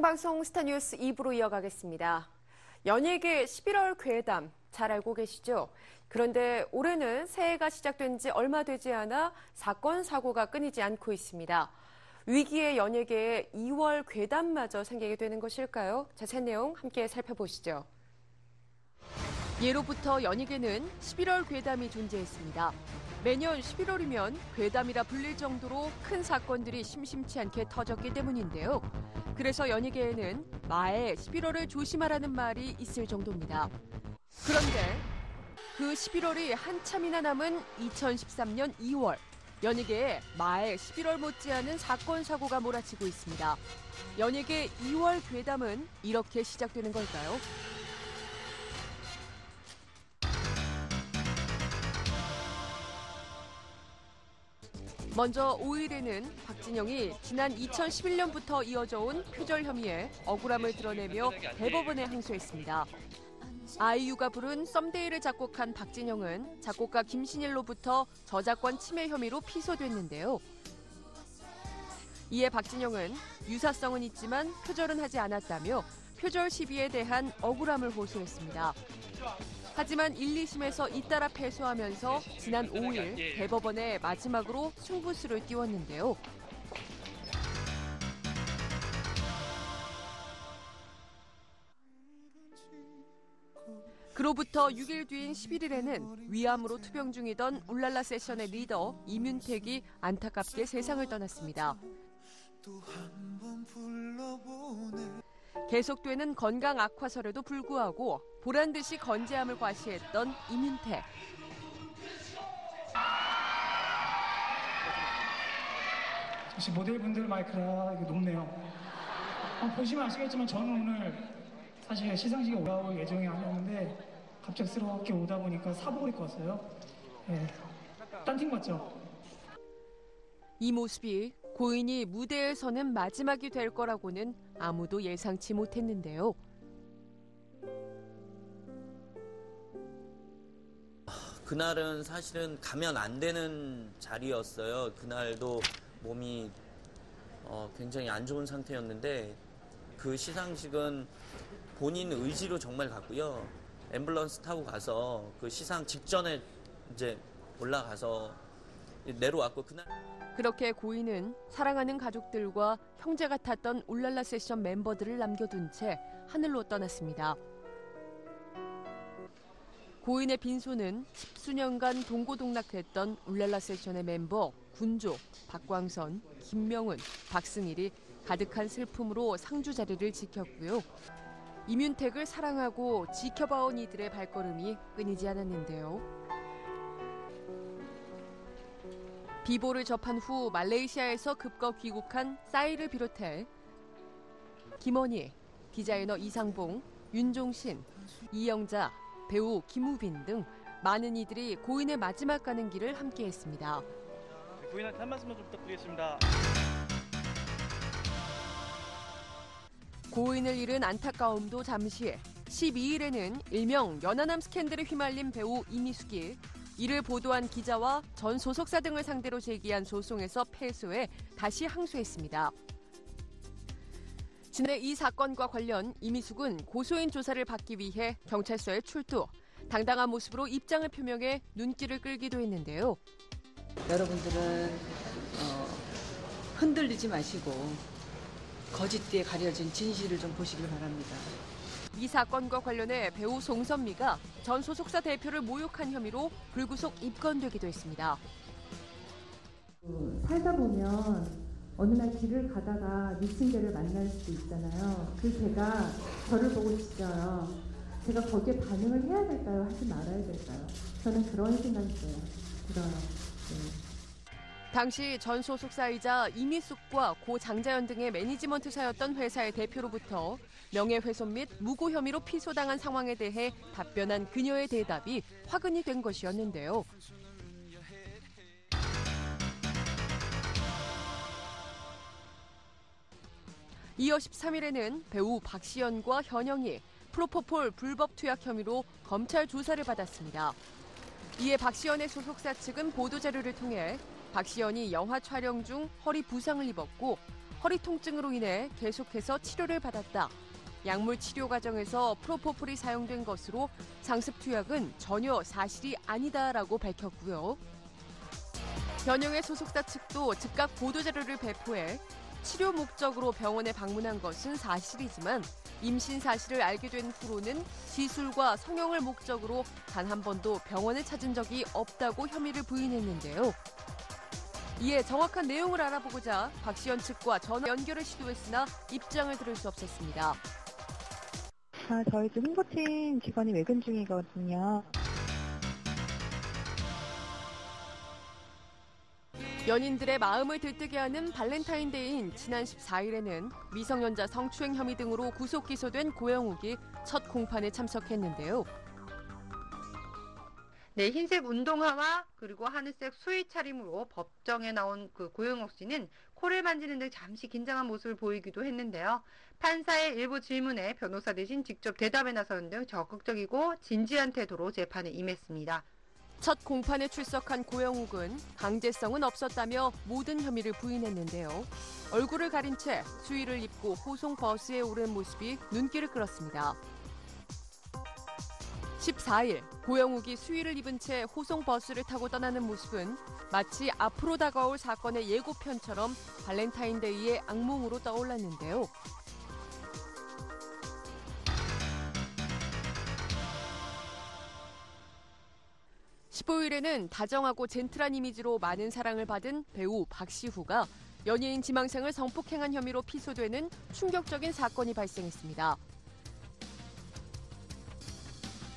방송 스타뉴스 2부로 이어가겠습니다. 연예계 11월 괴담 잘 알고 계시죠? 그런데 올해는 새해가 시작된 지 얼마 되지 않아 사건, 사고가 끊이지 않고 있습니다. 위기의 연예계에 2월 괴담마저 생기게 되는 것일까요? 자세한 내용 함께 살펴보시죠. 예로부터 연예계는 11월 괴담이 존재했습니다. 매년 11월이면 괴담이라 불릴 정도로 큰 사건들이 심심치 않게 터졌기 때문인데요. 그래서 연예계에는 마에 11월을 조심하라는 말이 있을 정도입니다. 그런데 그 11월이 한참이나 남은 2013년 2월, 연예계에 마에 11월 못지않은 사건, 사고가 몰아치고 있습니다. 연예계 2월 괴담은 이렇게 시작되는 걸까요? 먼저 5일에는 박진영이 지난 2011년부터 이어져 온 표절 혐의에 억울함을 드러내며 대법원에 항소했습니다. 아이유가 부른 썸데이를 작곡한 박진영은 작곡가 김신일로부터 저작권 침해 혐의로 피소됐는데요. 이에 박진영은 유사성은 있지만 표절은 하지 않았다며 표절 시비에 대한 억울함을 호소했습니다. 하지만 1, 2심에서 잇따라 패소하면서 지난 5일 대법원에 마지막으로 승부수를 띄웠는데요. 그로부터 6일 뒤인 11일에는 위암으로 투병 중이던 울랄라 세션의 리더 이민택이 안타깝게 세상을 떠났습니다. 계속되는 건강 악화설에도 불구하고 보란듯이 건재함을 과시했던 이민택. 역시 모델분들 마이크라 이게 높네요. 보시면 아시겠지만 저는 오늘 사실 시상식에 올라올 예정이 아니었는데 갑작스럽게 오다 보니까 사복을 입고 왔어요. 네. 딴 팀 같죠? 이 모습이 고인이 무대에 서는 마지막이 될 거라고는 아무도 예상치 못했는데요. 그날은 사실은 가면 안 되는 자리였어요. 그날도 몸이 굉장히 안 좋은 상태였는데 그 시상식은 본인 의지로 정말 갔고요. 앰뷸런스 타고 가서 그 시상 직전에 이제 올라가서 내려왔고 그날 그렇게 고인은 사랑하는 가족들과 형제 같았던 울랄라 세션 멤버들을 남겨둔 채 하늘로 떠났습니다. 고인의 빈소는 십수년간 동고동락했던 울랄라 세션의 mem버 군조, 박광선, 김명훈, 박승일이 가득한 슬픔으로 상주 자리를 지켰고요. 이민택을 사랑하고 지켜봐온 이들의 발걸음이 끊이지 않았는데요. 비보를 접한 후 말레이시아에서 급거 귀국한 싸이를 비롯해 김원희, 디자이너 이상봉, 윤종신, 이영자, 배우 김우빈 등 많은 이들이 고인의 마지막 가는 길을 함께했습니다. 고인한테 한 말씀만 좀 부탁드리겠습니다. 고인을 잃은 안타까움도 잠시. 12일에는 일명 연하남 스캔들에 휘말린 배우 이미숙이 이를 보도한 기자와 전 소속사 등을 상대로 제기한 소송에서 패소해 다시 항소했습니다. 지난해 이 사건과 관련 이미숙은 고소인 조사를 받기 위해 경찰서에 출두. 당당한 모습으로 입장을 표명해 눈길을 끌기도 했는데요. 여러분들은 흔들리지 마시고 거짓뒤에 가려진 진실을 좀 보시길 바랍니다. 이 사건과 관련해 배우 송선미가 전 소속사 대표를 모욕한 혐의로 불구속 입건되기도 했습니다. 살다 보면 어느 날 길을 가다가 미친 개를 만날 수도 있잖아요. 그 개가 저를 보고 짖어요. 제가 거기에 반응을 해야 될까요? 하지 말아야 될까요? 저는 그런 생각이 들어요. 네. 당시 전 소속사이자 이미숙과 고 장자연 등의 매니지먼트사였던 회사의 대표로부터 명예훼손 및 무고 혐의로 피소당한 상황에 대해 답변한 그녀의 대답이 화근이 된 것이었는데요. 이어 13일에는 배우 박시연과 현영이 프로포폴 불법 투약 혐의로 검찰 조사를 받았습니다. 이에 박시연의 소속사 측은 보도자료를 통해 박시연이 영화 촬영 중 허리 부상을 입었고 허리 통증으로 인해 계속해서 치료를 받았다. 약물 치료 과정에서 프로포폴이 사용된 것으로 상습 투약은 전혀 사실이 아니다라고 밝혔고요. 변형의 소속사 측도 즉각 보도자료를 배포해 치료 목적으로 병원에 방문한 것은 사실이지만 임신 사실을 알게 된 후로는 시술과 성형을 목적으로 단 한 번도 병원을 찾은 적이 없다고 혐의를 부인했는데요. 이에 정확한 내용을 알아보고자 박시현 측과 전화 연결을 시도했으나 입장을 들을 수 없었습니다. 저희 집 홍보팀 직원이 외근 중이거든요. 연인들의 마음을 들뜨게 하는 발렌타인데이인 지난 14일에는 미성년자 성추행 혐의 등으로 구속 기소된 고영욱이 첫 공판에 참석했는데요. 네, 흰색 운동화와 그리고 하늘색 수의 차림으로 법정에 나온 그 고영욱 씨는 코를 만지는 등 잠시 긴장한 모습을 보이기도 했는데요. 판사의 일부 질문에 변호사 대신 직접 대답에 나서는 등 적극적이고 진지한 태도로 재판에 임했습니다. 첫 공판에 출석한 고영욱은 강제성은 없었다며 모든 혐의를 부인했는데요. 얼굴을 가린 채 수의를 입고 호송 버스에 오른 모습이 눈길을 끌었습니다. 14일 고영욱이 수의를 입은 채 호송 버스를 타고 떠나는 모습은 마치 앞으로 다가올 사건의 예고편처럼 발렌타인데이의 악몽으로 떠올랐는데요. (15일에는) 다정하고 젠틀한 이미지로 많은 사랑을 받은 배우 박시후가 연예인 지망생을 성폭행한 혐의로 피소되는 충격적인 사건이 발생했습니다.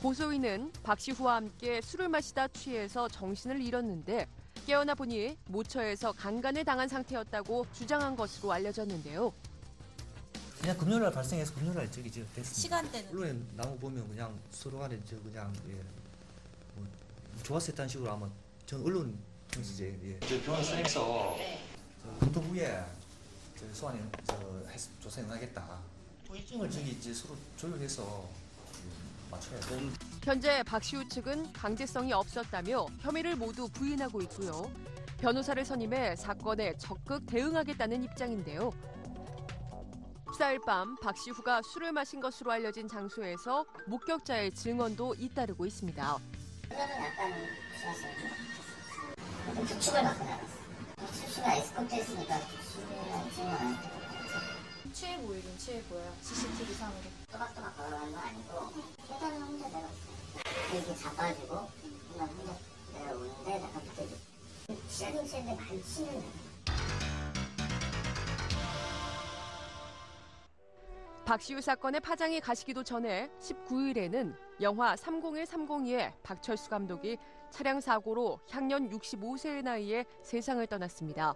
고소인은 박시후와 함께 술을 마시다 취해서 정신을 잃었는데 깨어나 보니 모처에서 강간을 당한 상태였다고 주장한 것으로 알려졌는데요. 그냥 금요일날 발생해서 금요일날 저기 됐습니다. 시간대는? 언론에 나온 거 보면 그냥 서로 간에 그냥 뭐 좋았었다는 식으로 아마 전 언론 이제 저 병원 선에서 검토 후에 소환이 조사 응하겠다. 일정을 저기 이제 서로 조율해서 맞춰야 돼. 현재 박시우 측은 강제성이 없었다며 혐의를 모두 부인하고 있고요. 변호사를 선임해 사건에 적극 대응하겠다는 입장인데요. 14일 밤 박시후가 술을 마신 것으로 알려진 장소에서 목격자의 증언도 잇따르고 있습니다. 약간 취하시는 좀 부축을 받고 나갔어요. 수시가 에스코트 했으니까 수시는 증언. 취해 보이긴 취해 보여요. CCTV 상으로. 또박또박 걸어가는 건 아니고 계단은 혼자 내려왔어요. 이렇게 자빠지고 그냥 혼자 내려오는데 약간 그때 시야긴 치는데 많이 치는 박시우 사건의 파장이 가시기도 전에 19일에는 영화 301-302의 박철수 감독이 차량 사고로 향년 65세의 나이에 세상을 떠났습니다.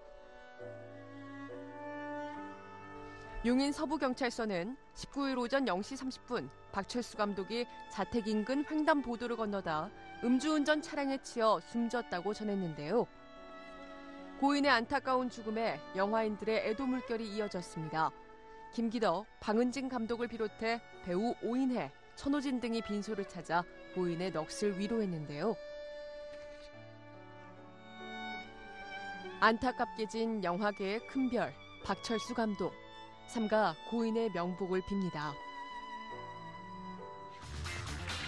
용인 서부경찰서는 19일 오전 0시 30분 박철수 감독이 자택 인근 횡단보도를 건너다 음주운전 차량에 치여 숨졌다고 전했는데요. 고인의 안타까운 죽음에 영화인들의 애도 물결이 이어졌습니다. 김기덕, 방은진 감독을 비롯해 배우 오인혜, 천호진 등이 빈소를 찾아 고인의 넋을 위로했는데요. 안타깝게 진 영화계의 큰별 박철수 감독. 삼가 고인의 명복을 빕니다.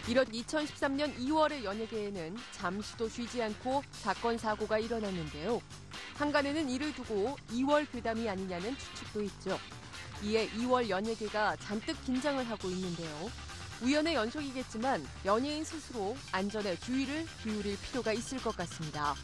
이런 2013년 2월의 연예계에는 잠시도 쉬지 않고 사건 사고가 일어났는데요. 한간에는 이를 두고 2월 괴담이 아니냐는 추측도 있죠. 이에 2월 연예계가 잔뜩 긴장을 하고 있는데요. 우연의 연속이겠지만 연예인 스스로 안전에 주의를 기울일 필요가 있을 것 같습니다.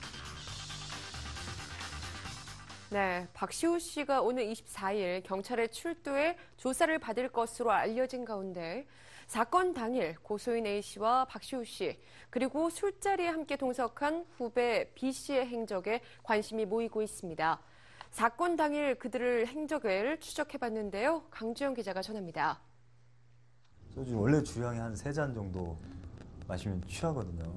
네, 박시우 씨가 오늘 24일 경찰에 출두해 조사를 받을 것으로 알려진 가운데 사건 당일 고소인 A씨와 박시우 씨 그리고 술자리에 함께 동석한 후배 B씨의 행적에 관심이 모이고 있습니다. 사건 당일 그들을 행적을 추적해봤는데요. 강주영 기자가 전합니다. 소주 원래 주량이 한 3잔 정도 마시면 취하거든요.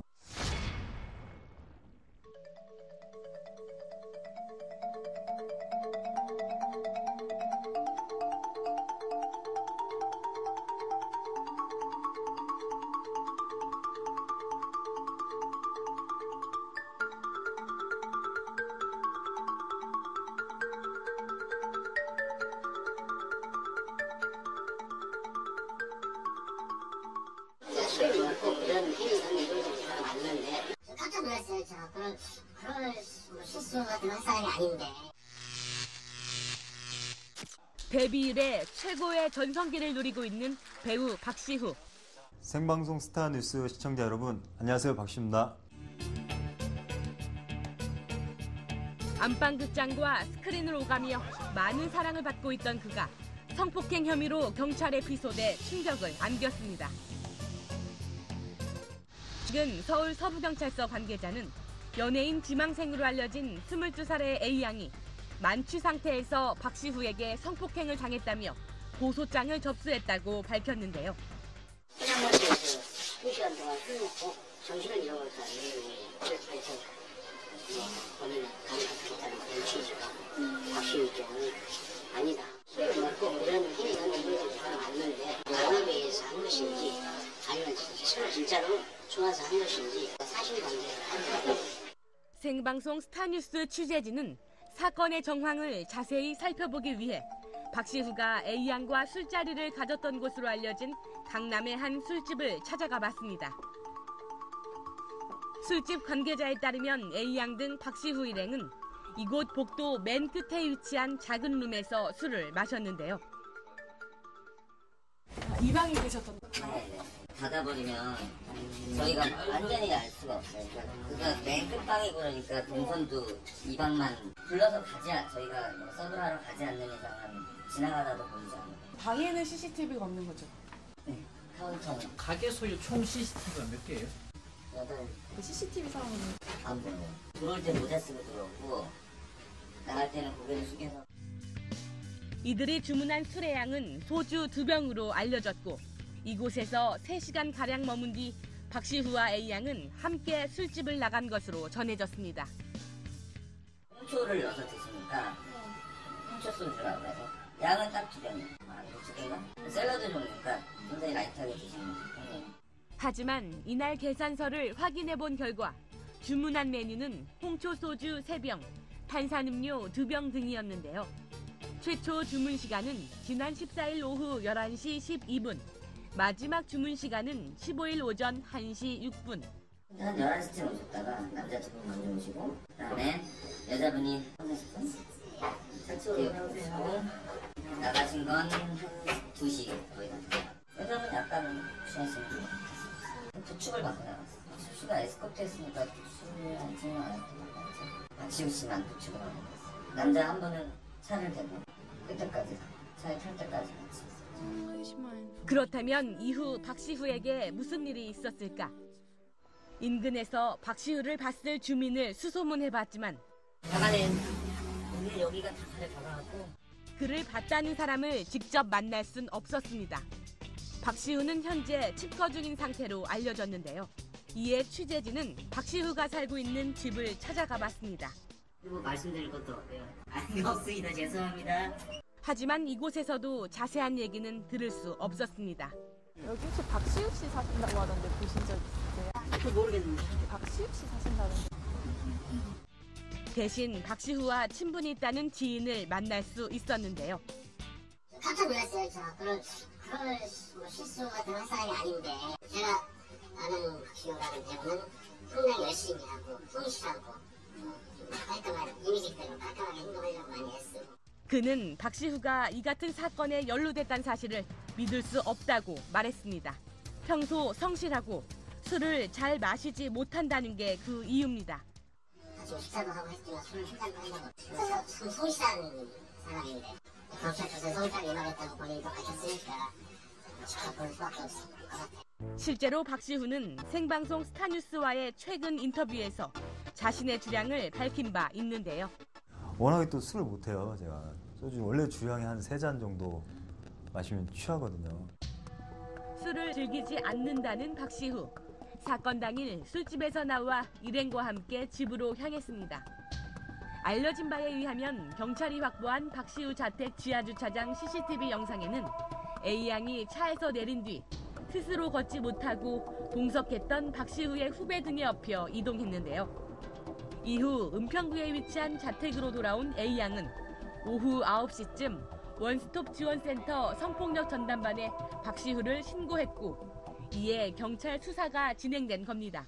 행위 이런 걸 맞는데 깜짝 놀랐어요. 제가 그런 실수 같은 한 사람이 아닌데. 데뷔 이래 최고의 전성기를 누리고 있는 배우 박시후. 생방송 스타뉴스 시청자 여러분, 안녕하세요. 박시우입니다. 안방극장과 스크린을 오가며 많은 사랑을 받고 있던 그가 성폭행 혐의로 경찰에 피소돼 충격을 안겼습니다. 최근 서울 서부경찰서 관계자는 연예인 지망생으로 알려진 22살의 A양이 만취 상태에서 박시후에게 성폭행을 당했다며 고소장을 접수했다고 밝혔는데요. 포장마차에서 1시간 동안 술 먹고 정신을 잃어버렸다. 그래서 본인은 강력하다는 그런 취지가 박시우 입장은 아니다. 술을 먹고 이런 행위가 맞는데 영업에 의해서 한 것인지 아니면 서로 진짜로 좋아서 한 것인지 사실관계를 알고. 생방송 스타뉴스 취재진은 사건의 정황을 자세히 살펴보기 위해 박시후가 A양과 술자리를 가졌던 곳으로 알려진 강남의 한 술집을 찾아가 봤습니다. 술집 관계자에 따르면 A양 등 박시후 일행은 이곳 복도 맨 끝에 위치한 작은 룸에서 술을 마셨는데요. 이방이 되셨던 네. 닫아버리면 저희가 완전히 알 수가 없어요. 그러니까 맨 끝방이고 그러니까 동선도 이방만 불러서 저희가 서브를 하러 가지 않는 이상은 지나가다도 보이지 않아요. 방에는 CCTV가 없는 거죠? 네, 카운터는. 가게 소유 총 CCTV가 몇 개예요? 8. 그 CCTV 상황은 안 보여요. 들어올 때 모자 쓰고 들어오고 나갈 때는 고개를 숙여서. 이들이 주문한 술의 양은 소주 2병으로 알려졌고 이곳에서 3시간가량 머문 뒤 박시후와 A양은 함께 술집을 나간 것으로 전해졌습니다. 홍초를 넣어서 드시니까 홍초 소주라고 해서 양은 딱 2병이에요. 이거 2개인가? 샐러드 종류니까 굉장히 라이트하게 드시는 편이에요. 하지만 이날 계산서를 확인해본 결과 주문한 메뉴는 홍초 소주 3병, 탄산음료 2병 등이었는데요. 최초 주문 시간은 지난 14일 오후 11시 12분, 마지막 주문 시간은 15일 오전 1시 6분. 한 11시쯤 오셨다가 남자 2분 먼저 오시고 그다음에 여자분이 30분 설치를 오시고 나가신 건 2시 거의 다. 여자분 약간 취하시는 것 같았어요. 부축을 받고 나갔어요. 수가 에스코트 했으니까 부축을 하지는 않았던 것 같아요. 박시우 씨만 부축을 하고 있었어요. 남자 한 분은 차를 대고 끝까지 차에 탈 때까지 같이 있었죠. 그렇다면 이후 박시후에게 무슨 일이 있었을까? 인근에서 박시후를 봤을 주민을 수소문해봤지만 가만히 우리 여기가 다 가래 가라고. 그를 봤다는 사람을 직접 만날 순 없었습니다. 박시후는 현재 칩거 중인 상태로 알려졌는데요. 이에 취재진은 박시후가 살고 있는 집을 찾아가 봤습니다. 뭐 말씀드릴 것도 없습니다. 죄송합니다. 하지만 이곳에서도 자세한 얘기는 들을 수 없었습니다. 여기 혹시 박시욱 씨 사신다고 하던데 보신 적 있으세요? 그 모르겠는데. 박시욱 씨 사신다던데. 대신 박시후와 친분이 있다는 지인을 만날 수 있었는데요. 깜짝 놀랐어요. 제가 그런 실수 같은 한 사람이 아닌데 제가 아는 박시우라는 배우는 항상 열심히 하고 성실하고 깔끔한 이미지대로 깔끔하게 행동하려고 많이 했어요. 그는 박시후가 이 같은 사건에 연루됐다는 사실을 믿을 수 없다고 말했습니다. 평소 성실하고 술을 잘 마시지 못한다는 게 그 이유입니다. 지금 식사도 하고 했지만 술을 한 잔도 한 적은 없어요. 참 성실한 사람인데 경찰 조사에 성실하게 임하겠다고 본인도 밝혔으니까 지켜볼 수밖에 없을 것 같아요. 실제로 박시후는 생방송 스타뉴스와의 최근 인터뷰에서 자신의 주량을 밝힌 바 있는데요. 워낙에 또 술을 못해요, 제가. 소주 원래 주량이 한 3잔 정도 마시면 취하거든요. 술을 즐기지 않는다는 박시후. 사건 당일 술집에서 나와 일행과 함께 집으로 향했습니다. 알려진 바에 의하면 경찰이 확보한 박시후 자택 지하주차장 CCTV 영상에는 A양이 차에서 내린 뒤 스스로 걷지 못하고 동석했던 박시후의 후배 등에 업혀 이동했는데요. 이후 은평구에 위치한 자택으로 돌아온 A양은 오후 9시쯤 원스톱 지원센터 성폭력 전담반에 박시후를 신고했고 이에 경찰 수사가 진행된 겁니다.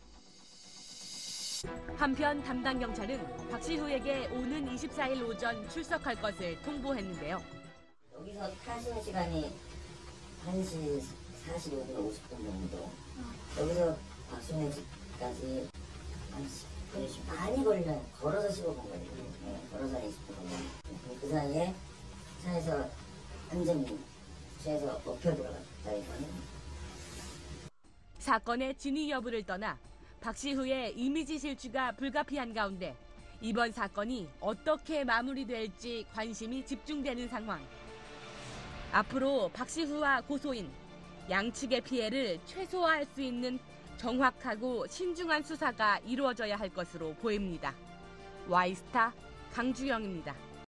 한편 담당 경찰은 박시후에게 오는 24일 오전 출석할 것을 통보했는데요. 여기서 타시는 시간이 1시 45분, 50분 정도. 여기서 박시훈의 집까지 한 10분, 많이 걸려요. 걸어서 15분 걸려요. 네, 걸어서 20분 걸려요. 그 사이에 차에서 완전히 차에서 엎혀 들어갔다 이거는. 사건의 진위 여부를 떠나 박시후의 이미지 실추가 불가피한 가운데 이번 사건이 어떻게 마무리될지 관심이 집중되는 상황. 앞으로 박시후와 고소인 양측의 피해를 최소화할 수 있는 정확하고 신중한 수사가 이루어져야 할 것으로 보입니다. 와이스타 강주영입니다.